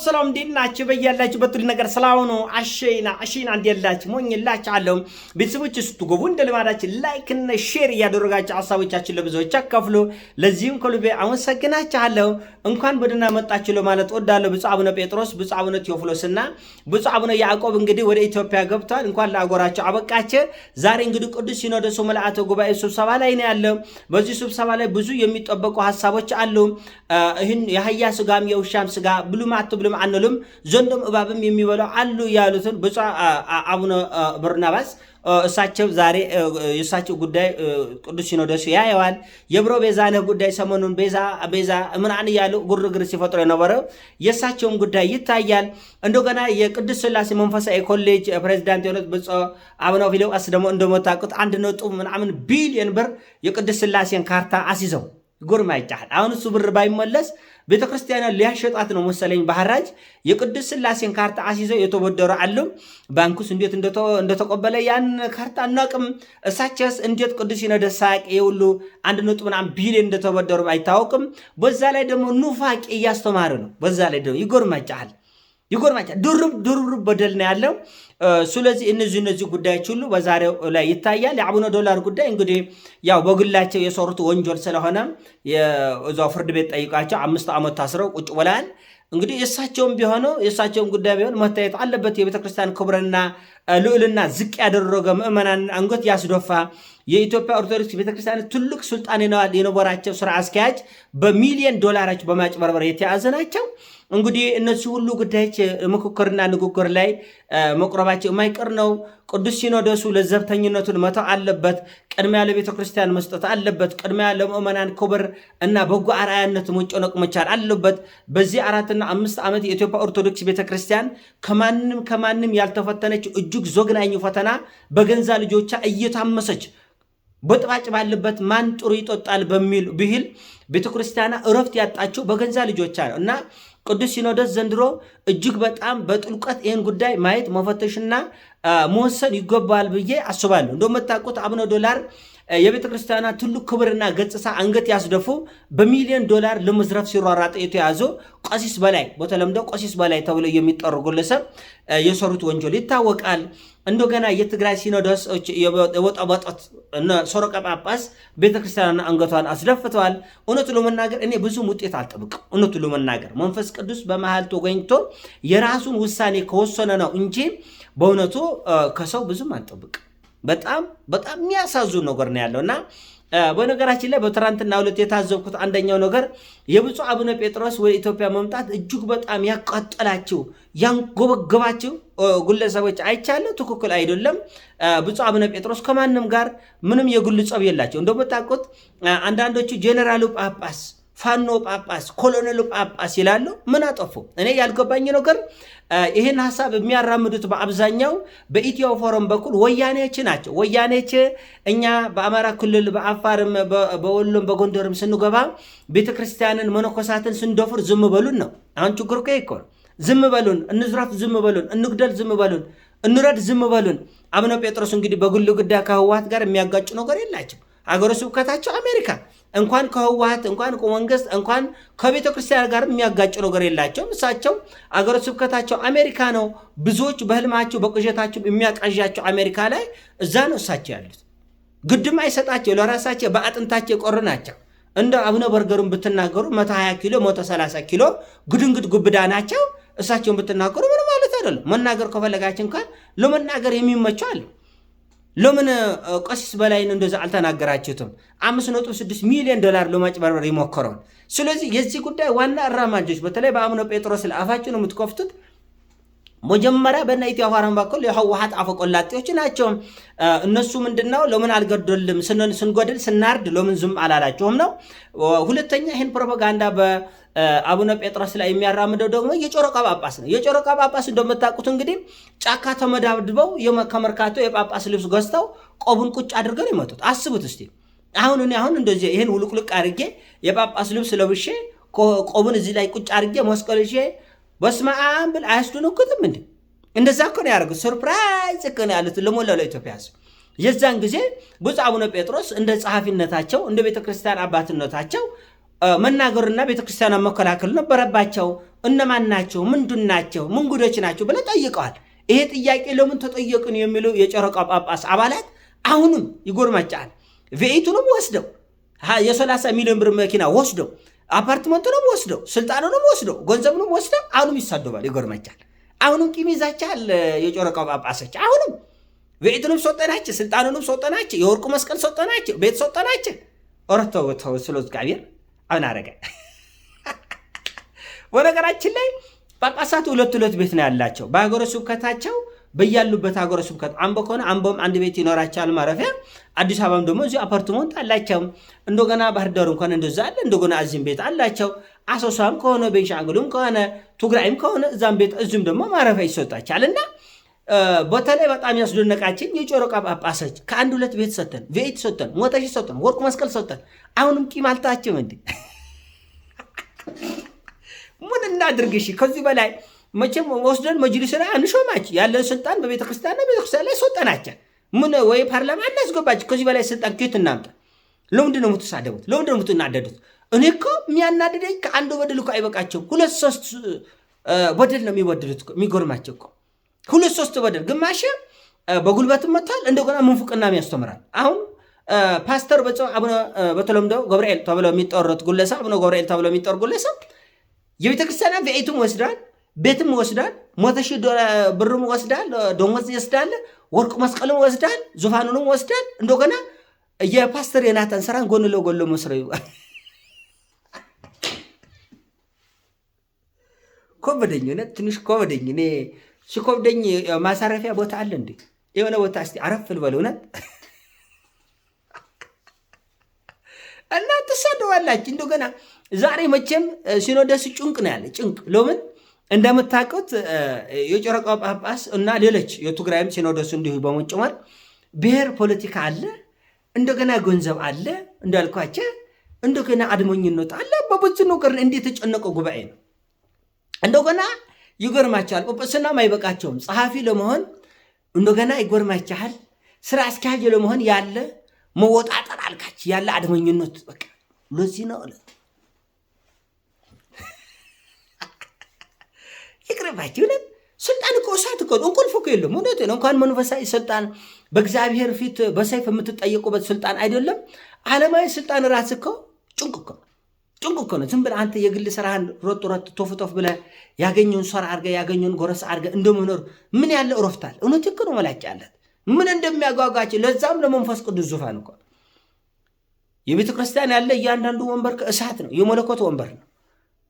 ሰላም እንዴናችሁ? በያላችሁበት ሁሉ ነገር ሰላም ነው። አሸይና እንዴላችሁ ሞኝላችሁ አለው። ቤተሰቦች ስትገቡ እንደ ልማዳችን ላይክ እና ሼር እያደረጋችሁ ሐሳቦቻችን ለብዙዎች አካፍሉ። ለዚህም ከልቤ አመሰግናችኋለሁ። እንኳን በደህና መጣችሁ ለማለት ወዳለሁ። ብፁዕ አቡነ ጴጥሮስ፣ ብፁዕ አቡነ ቴዎፍሎስና ብፁዕ አቡነ ያዕቆብ እንግዲህ ወደ ኢትዮጵያ ገብተዋል። እንኳን ለአገራቸው አበቃችሁ። ዛሬ እንግዲህ ቅዱስ ሲኖዶስ ምልዓተ ጉባኤ ስብሰባ ላይ ነው ያለው። በዚህ ስብሰባ ላይ ብዙ የሚጠበቁ ሐሳቦች አሉ። ይህን የአህያ ስጋም የውሻም ስጋ ብሉም አትብሉም አንልም ዘንዶም እባብም የሚበላው አሉ ያሉትን ብፁዕ አቡነ በርናባስ እሳቸው ዛሬ የእሳቸው ጉዳይ ቅዱስ ሲኖዶስ ያየዋል። የብሮ ቤዛነህ ጉዳይ ሰሞኑን ቤዛ ምናን እያሉ ግርግር ሲፈጥሩ የነበረው የእሳቸውም ጉዳይ ይታያል። እንደገና የቅዱስ ሥላሴ መንፈሳዊ ኮሌጅ ፕሬዚዳንት የሆኑት ብፁዕ አቡነ ፊልጶስ ደግሞ እንደምታውቁት 1 ቢሊዮን ብር የቅዱስ ሥላሴን ካርታ አስይዘው ጎርማ ይጫል። አሁን እሱ ብር ባይመለስ ቤተክርስቲያና ሊያሸጣት ነው መሰለኝ በሐራጅ የቅዱስ ሥላሴን ካርታ አስይዘው የተበደሩ አሉ። ባንኩስ እንዴት እንደተቀበለ ያን ካርታ አናውቅም። እሳቸውስ እንዴት ቅዱስ ሲኖዶስ ሳቅ የሁሉ 1 ቢሊዮን እንደተበደሩ አይታወቅም። በዛ ላይ ደግሞ ኑፋቄ እያስተማሩ ነው። በዛ ላይ ደግሞ ይጎርማጫል ድርብ በደል ነው ያለው። ስለዚህ እነዚህ ጉዳዮች ሁሉ በዛሬው ላይ ይታያል። የአቡነ ዶላር ጉዳይ እንግዲህ ያው በግላቸው የሰሩት ወንጀል ስለሆነ የዛው ፍርድ ቤት ጠይቃቸው 5 ዓመት ታስረው ቁጭ ብለዋል። እንግዲህ የእሳቸውም ጉዳይ ቢሆን መታየት አለበት። የቤተክርስቲያን ክብርና ልዕልና ዝቅ ያደረገ ምዕመናን አንገት ያስደፋ የኢትዮጵያ ኦርቶዶክስ ቤተክርስቲያን ትልቅ ስልጣን የነበራቸው ስራ አስኪያጅ በሚሊዮን ዶላሮች በማጭበርበር የተያዘ ናቸው። እንግዲህ እነዚህ ሁሉ ጉዳዮች ምክክርና ንግግር ላይ መቅረባቸው የማይቀር ነው። ቅዱስ ሲኖዶሱ ለዘብተኝነቱን መተው አለበት። ቅድሚያ ለቤተክርስቲያን መስጠት አለበት። ቅድሚያ ለምዕመናን ክብር እና በጎ አርአያነት መጨነቅ መቻል አለበት። በዚህ 4 እና 5 ዓመት የኢትዮጵያ ኦርቶዶክስ ቤተክርስቲያን ከማንም ያልተፈተነች እጅግ ዘግናኝ ፈተና በገንዛ ልጆቿ እየታመሰች በጥባጭ ባለበት ማን ጥሩ ይጠጣል በሚል ብሂል ቤተክርስቲያና እረፍት ያጣቸው በገንዛ ልጆቿ ነው እና ቅዱስ ሲኖዶስ ዘንድሮ እጅግ በጣም በጥልቀት ይህን ጉዳይ ማየት መፈተሽና መወሰን ይገባል ብዬ አስባለሁ። እንደምታውቁት አቡነ ዶላር የቤተክርስቲያና ትልቅ ክብርና ገጽታ አንገት ያስደፉ በሚሊዮን ዶላር ለመዝረፍ ሲሯራጥ የተያዙ ቀሲስ በላይ በተለምዶ ቀሲስ በላይ ተብሎ የሚጠሩ ግለሰብ የሰሩት ወንጀል ይታወቃል። እንደገና የትግራይ ሲኖዶስ የወጣበጣት ሶሮቀ ጳጳስ ቤተክርስቲያንና አንገቷን አስደፍተዋል። እውነቱ ለመናገር እኔ ብዙ ውጤት አልጠብቅም። እውነቱ ለመናገር መንፈስ ቅዱስ በመሃል ተገኝቶ የራሱን ውሳኔ ከወሰነ ነው እንጂ በእውነቱ ከሰው ብዙም አልጠብቅም። በጣም የሚያሳዝን ነገር ነው ያለውና በነገራችን ላይ በትናንትና ሁለት የታዘብኩት አንደኛው ነገር የብፁዕ አቡነ ጴጥሮስ ወደ ኢትዮጵያ መምጣት እጅግ በጣም ያቃጠላቸው ያንጎበገባቸው ግለሰቦች አይቻለሁ። ትክክል አይደለም። ብፁዕ አቡነ ጴጥሮስ ከማንም ጋር ምንም የግል ጸብ የላቸው። እንደምታውቁት አንዳንዶቹ ጄኔራሉ ጳጳስ፣ ፋኖ ጳጳስ፣ ኮሎኔሉ ጳጳስ ይላሉ። ምን አጠፉ? እኔ ያልገባኝ ነገር ይህን ሐሳብ የሚያራምዱት በአብዛኛው በኢትዮ ፎረም በኩል ወያኔዎች ናቸው። ወያኔዎች እኛ በአማራ ክልል በአፋርም በወሎም በጎንደርም ስንገባ ቤተክርስቲያንን መነኮሳትን ስንደፍር ዝም በሉን ነው። አሁን ችግር እኮ ነው። ዝም በሉን፣ እንዝራፍ ዝም በሉን፣ እንግደል ዝም በሉን፣ እንረድ ዝም በሉን። አቡነ ጴጥሮስ እንግዲህ በግል ጉዳይ ከህወሓት ጋር የሚያጋጭ ነገር የላቸው። ሀገረ ስብከታቸው አሜሪካ እንኳን ከህወሓት እንኳን ከመንግስት እንኳን ከቤተ ክርስቲያን ጋር የሚያጋጭ ነገር የላቸውም። እሳቸው ሀገረ ስብከታቸው አሜሪካ ነው። ብዙዎች በህልማቸው በቅዠታቸው የሚያቃዣቸው አሜሪካ ላይ እዛ ነው እሳቸው ያሉት። ግድም አይሰጣቸው። ለራሳቸው በአጥንታቸው የቆሩ ናቸው። እንደ አቡነ በርገሩን ብትናገሩ 120 ኪሎ 130 ኪሎ ግድንግድ ጉብዳ ናቸው። እሳቸውን ብትናገሩ ምን ማለት አይደለም። መናገር ከፈለጋችን እንኳን ለመናገር የሚመቸው አለ። ለምን ቀሲስ በላይን እንደዛ አልተናገራችሁትም? 5.6 ሚሊዮን ዶላር ለማጭበርበር ይሞክረዋል። ስለዚህ የዚህ ጉዳይ ዋና አራማጆች በተለይ በአቡነ ጴጥሮስ ለአፋችሁ ነው የምትከፍቱት። መጀመሪያ በእነ ኢትዮ ፎረም በኩል የህወሓት አፈቆላጤዎች ናቸው። እነሱ ምንድነው ለምን አልገደልም ስንጎድል ስናርድ ለምን ዝም አላላቸውም ነው። ሁለተኛ ይህን ፕሮፓጋንዳ በአቡነ ጴጥሮስ ላይ የሚያራምደው ደግሞ የጨረቃ ጳጳስ ነው። የጨረቃ ጳጳስ እንደምታውቁት እንግዲህ ጫካ ተመዳብድበው ከመርካቶ የጳጳስ ልብስ ገዝተው ቆቡን ቁጭ አድርገው ይመጡት። አስቡት እስቲ። አሁን እንደዚህ ይህን ውልቅልቅ አድርጌ የጳጳስ ልብስ ለብሼ ቆቡን እዚህ ላይ ቁጭ አድርጌ መስቀል ይዤ በስመ አብ ብል አያስደነግጥም እንዴ? እንደዛ እኮ ነው ያደረጉት። ሰርፕራይዝ እኮ ነው ያሉት ለሞላው ለኢትዮጵያ ሕዝብ። የዛን ጊዜ ብፁዕ አቡነ ጴጥሮስ እንደ ጸሐፊነታቸው እንደ ቤተክርስቲያን አባትነታቸው መናገርና ቤተክርስቲያኗን መከላከል ነበረባቸው። እነማን ናቸው? ምንድን ናቸው? ምን ጉዶች ናቸው ብለው ጠይቀዋል። ይሄ ጥያቄ ለምን ተጠየቅን የሚሉ የጨረቃ ጳጳስ አባላት አሁንም ይጎርማጫል። ቪኤቱንም ወስደው የ30 ሚሊዮን ብር መኪና ወስደው አፓርትመንቱንም ወስደው ስልጣኑንም ወስደው ገንዘቡንም ወስደው አሁንም ይሳደባል፣ ይጎርማጫል። አሁንም ቂም ይዛቻል የጨረቃ ጳጳሶች። አሁንም ቪኤቱንም ሰጠናቸው፣ ስልጣኑንም ሰጠናቸው፣ የወርቁ መስቀል ሰጠናቸው፣ ቤት ሰጠናቸው። ኦረተው ተው ስለ እግዚአብሔር አሁን አረገ። ወነገራችን ላይ ጳጳሳቱ ሁለት ቤት ነው ያላቸው በሀገረ ስብከታቸው በያሉበት ሀገረ ስብከት። አምቦ ከሆነ አምቦም አንድ ቤት ይኖራቸዋል ማረፊያ። አዲስ አበባም ደግሞ እዚህ አፓርትመንት አላቸው። እንደገና ባህር ዳርም ከሆነ እንደዛ አለ። እንደገና እዚህም ቤት አላቸው። አሶሳም ከሆነ ቤንሻንጉልም ከሆነ ትግራይም ከሆነ እዛም ቤት እዚህም ደግሞ ማረፊያ ይሰጣቸዋል። እና በተለይ በጣም ያስደነቃችን የጨረቃ ጳጳሶች ከአንድ ሁለት ቤት ሰጠን፣ ቤት ሰጠን፣ ሞተሽ ሰጠን፣ ወርቅ መስቀል ሰጠን። አሁንም ቂም አልታችም እንዴ? ምን እናድርግሽ? ከዚህ በላይ መቼም ወስደን መጅሊስ ላይ አንሾማች። ያለን ስልጣን በቤተክርስቲያን ላይ ሰጠናቸው። ምን ወይ ፓርላማ እናስገባች። ከዚህ በላይ ስልጣን ከየት እናምጣ? ለምንድን ነው የምትሳደቡት? ለምንድን ነው የምትናደዱት? እኔ እኮ የሚያናድደኝ ከአንድ በደል እኮ አይበቃቸው፣ 2-3 በደል ነው የሚበድሉት። የሚጎርማቸው እኮ 2-3 በደል። ግማሽ በጉልበትም መጥቷል። እንደገና ምንፍቅና ያስተምራል። አሁን ፓስተር በተለምዶ ገብርኤል ተብለው የሚጠሩት ግለሰብ አቡነ ገብርኤል ተብለው የሚጠሩ ግለሰብ የቤተክርስቲያን ቤቱም ወስዳል፣ ቤትም ወስዳል፣ 100,000 ብርም ወስዳል፣ ደሞዝ ይወስዳል፣ ወርቅ መስቀልም ወስዳል፣ ዙፋኑንም ወስዳል። እንደገና የፓስተር የናታን ስራን ጎን ለጎን መስረዩ ኮበደኝ። እውነት ትንሽ ኮበደኝ። እኔ ሲኮብደኝ ማሳረፊያ ቦታ አለ እንዴ? የሆነ ቦታ እስቲ አረፍ ልበል። እውነት እና ትሳደዋላችሁ። እንደገና ዛሬ መቼም ሲኖዶስ ጭንቅ ነው ያለ። ጭንቅ ለምን እንደምታውቁት የጨረቃ ጳጳስ እና ሌሎች የትግራይም ሲኖዶስ እንዲሁ በመጨመር ብሔር ፖለቲካ አለ፣ እንደገና ገንዘብ አለ፣ እንዳልኳቸው እንደገና አድመኝነት አለ። በብዙ ነገር እንዴት የተጨነቀው ጉባኤ ነው። እንደገና ይጎርማችኋል። ጵጵስናም አይበቃቸውም። ጸሐፊ ለመሆን እንደገና ይጎርማችኋል። ስራ አስኪያጅ ለመሆን ያለ መወጣጠር አልካች ያለ አድመኝነት በቃ ለዚህ ነው አለ። ይቅርባችሁ። ስልጣን እኮ እሳት እኮ እንቁልፍ እኮ የለም። እውነት ነው። እንኳን መንፈሳዊ ስልጣን በእግዚአብሔር ፊት በሰይፍ የምትጠየቁበት ስልጣን አይደለም። ዓለማዊ ስልጣን ራስ እኮ ጭንቅ እኮ ነው። ዝም ብለህ አንተ የግል ስራህን ሮጥ ቶፍ ብለህ ያገኘውን ሶራ አድርገህ ያገኘውን ጎረስ አድርገህ እንደመኖር ምን ያለ እረፍታል። እውነት እኮ ነው። መላጭ ያለት ምን እንደሚያጓጓቸው ለዛም ለመንፈስ ቅዱስ ዙፋን እኮ የቤተ ክርስቲያን ያለ እያንዳንዱ ወንበር ከእሳት ነው። የመለኮት ወንበር ነው።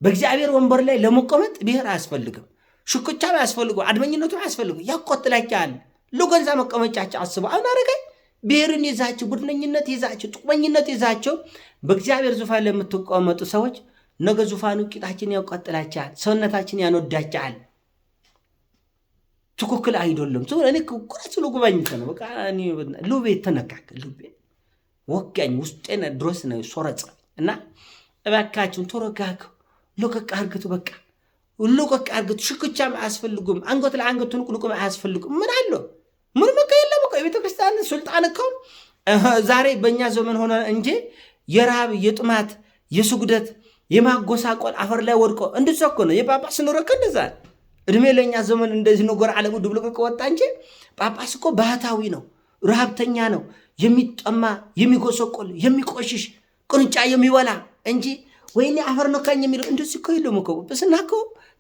በእግዚአብሔር ወንበር ላይ ለመቆመጥ ብሔር አያስፈልግም፣ ሽኩቻ አያስፈልጉ፣ አድመኝነቱ አያስፈልጉ። ያቆጥላቸዋል። ለገንዛ መቀመጫቸው አስበው አሁን አረጋይ ብሔርን ይዛቸው፣ ቡድነኝነት ይዛቸው፣ ጥቅመኝነት ይዛቸው በእግዚአብሔር ዙፋን ላይ የምትቀመጡ ሰዎች ነገ ዙፋኑ ቂጣችን ያቆጥላቸዋል፣ ሰውነታችን ያኖዳቸዋል። ትክክል አይደለም። እኔ ቁራጭ ለጉባኝት ነው በቃ እኔ ሉቤ ተነካክ ሉቤ ወጋኝ ውስጤን ድረስ ነው ሶረጽ እና እባካችሁን ተረጋጉ። ለቀቅ አርግቱ። በቃ ለቀቅ አርግቱ። ሽኩቻም አያስፈልጉም። አንገት ለአንገት ትንቁልቁም አያስፈልጉም። ምን አለው? ምን መከ የለም እኮ የቤተ ክርስቲያን ስልጣን እኮ ዛሬ በእኛ ዘመን ሆነ እንጂ የራብ የጥማት የስጉደት የማጎሳቆል አፈር ላይ ወድቆ እንደዛ እኮ ነው የጳጳስ ኑሮክ እንደዛ እድሜ ለኛ ዘመን እንደዚህ ነገር ዓለሙ ድብልቅልቅ ወጣ እንጂ ጳጳስ እኮ ባህታዊ ነው፣ ረሃብተኛ ነው፣ የሚጠማ የሚጎሰቆል የሚቆሽሽ ቁንጫ የሚበላ እንጂ ወይኔ አፈር ነካኝ የሚለው እንደዚህ እኮ የለም እኮ። ጵጵስና እኮ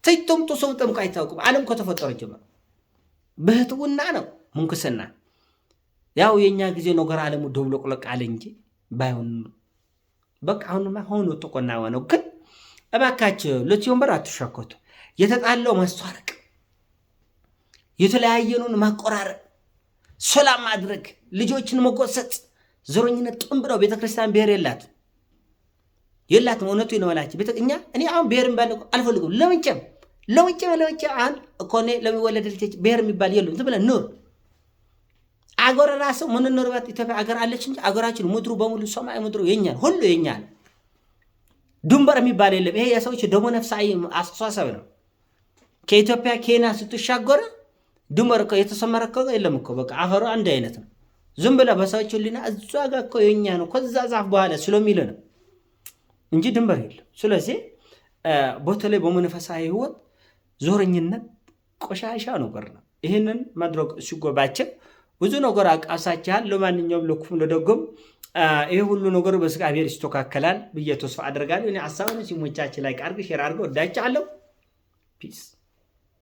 ተይቶምቶ ሰው ጠምቆ አይታወቅም። ዓለም ከተፈጠረ ጀምሮ በህትውና ነው ምንኩስና። ያው የኛ ጊዜ ነገር ዓለሙ ድብልቅልቅ አለ እንጂ ባይሆን በቃ አሁንማ ሆኖ ተቆና ነው። ግን እባካችሁ ለቲዮምበር አትሻኮቱ። የተጣለው ማስተዋረቅ፣ የተለያየኑን ማቆራረጥ፣ ሰላም ማድረግ፣ ልጆችን መቆሰጥ፣ ዘረኝነት ጥንብረው ቤተክርስቲያን ብሔር የላትም። እውነቱ ይነመላችሁ እኔ አሁን ብሔርን ባለ አልፈልግም። ለምንጭም አሁን እኮኔ ለሚወለድ ልጅ ብሔር የሚባል የለም። ዝም ብለን ኑር። አገር ራሱ ምንኖርበት ኢትዮጵያ አገር አለች እንጂ አገራችን ምድሩ በሙሉ ሰማይ ምድሩ የኛ ነው፣ ሁሉ የኛ ነው። ድንበር የሚባል የለም። ይሄ የሰዎች ደሞ ነፍሳዊ አስተሳሰብ ነው። ከኢትዮጵያ ኬንያ ስትሻገር ድንበር እኮ የተሰመረ እኮ የለም እኮ በቃ አፈሩ አንድ አይነት ነው። ዝም ብለህ በሰዎች ሊና እዛ ጋር እኮ የኛ ነው ከዛ ዛፍ በኋላ ስለሚል ነው። እንጂ ድንበር የለም። ስለዚህ በተለይ በመንፈሳዊ ህይወት ዞረኝነት ቆሻሻ ነገር ነው። ይህንን መድረክ ሲጎባቸው ብዙ ነገር አቃሳችኋል። ለማንኛውም ለክፉም ለደጉም ይሄ ሁሉ ነገር በእግዚአብሔር ይስተካከላል ብዬ ተስፋ አደርጋለሁ። እኔ ሐሳቡን ሲሞቻችሁ ላይ አድርጉ፣ ሼር አድርጉ። ወዳችኋለሁ። ፒስ